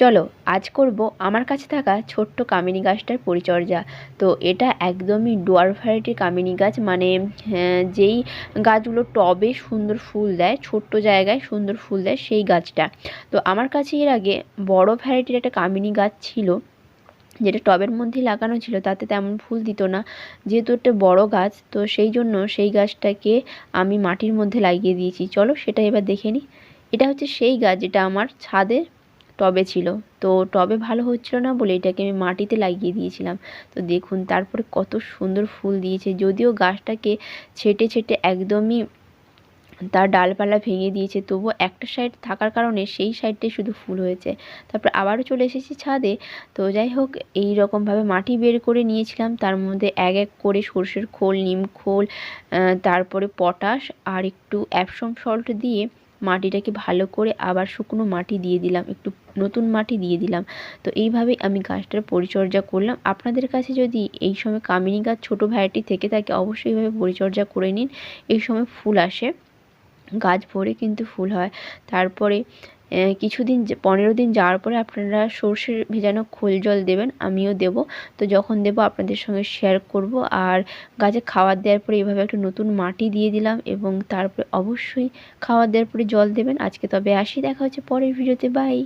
চলো আজ করব আমার কাছে থাকা ছোট্ট কামিনী গাছটার পরিচর্যা। তো এটা একদমই ডোয়ার্ফ ভ্যারাইটির কামিনী গাছ, মানে যেই গাছগুলো টবে সুন্দর ফুল দেয়, ছোট্ট জায়গায় সুন্দর ফুল দেয়, সেই গাছটা। তো আমার কাছে এর আগে বড় ভ্যারাইটির একটা কামিনী গাছ ছিল, যেটা টবের মধ্যেই লাগানো ছিল, তাতে তেমন ফুল দিত না। যেহেতু একটা বড় গাছ, তো সেই জন্য সেই গাছটাকে আমি মাটির মধ্যে লাগিয়ে দিয়েছি। চলো সেটা এবার দেখে নিই। এটা হচ্ছে সেই গাছ যেটা আমার ছাদে টবে ছিল। তো টবে ভালো হচ্ছিল না বলে এটাকে আমি মাটিতে লাগিয়ে দিয়েছিলাম। তো দেখুন তারপরে কত সুন্দর ফুল দিয়েছে, যদিও গাছটাকে ছেঁটে ছেঁটে একদমই তার ডালপালা ভেঙে দিয়েছে, তবুও একটা সাইড থাকার কারণে সেই সাইডটাই শুধু ফুল হয়েছে। তারপর আবারও চলে এসেছি ছাদে। তো যাই হোক, এই রকমভাবে মাটি বের করে নিয়েছিলাম, তার মধ্যে এক এক করে সর্ষের খোল, নিম খোল, তারপরে পটাশ আর একটু অ্যাপসম সল্ট দিয়ে মাটিটাকে ভালো করে আবার শুকনো মাটি দিয়ে দিলাম, একটু নতুন মাটি দিয়ে দিলাম। তো এইভাবেই আমি গাছটার পরিচর্যা করলাম। আপনাদের কাছে যদি এই সময় কামিনী গাছ ছোটো ভ্যারাইটি থেকে থাকে, অবশ্যই এইভাবে পরিচর্যা করে নিন। এই সময় ফুল আসে, গাছ ভরে কিন্তু ফুল হয়। তারপরে কিছুদিন 15 দিন যাওয়ার পরে আপনারা সর্ষের ভেজানো খোল জল দেবেন, আমিও দেব। তো যখন দেব আপনাদের সঙ্গে শেয়ার করব। আর গাছে খাবার দেওয়ার পরে এভাবে একটা নতুন মাটি দিয়ে দিলাম, এবং তারপরে অবশ্যই খাবার দেওয়ার পরে জল দেবেন। আজকে তবে আসি, দেখা হচ্ছে পরের ভিডিওতে, বাই।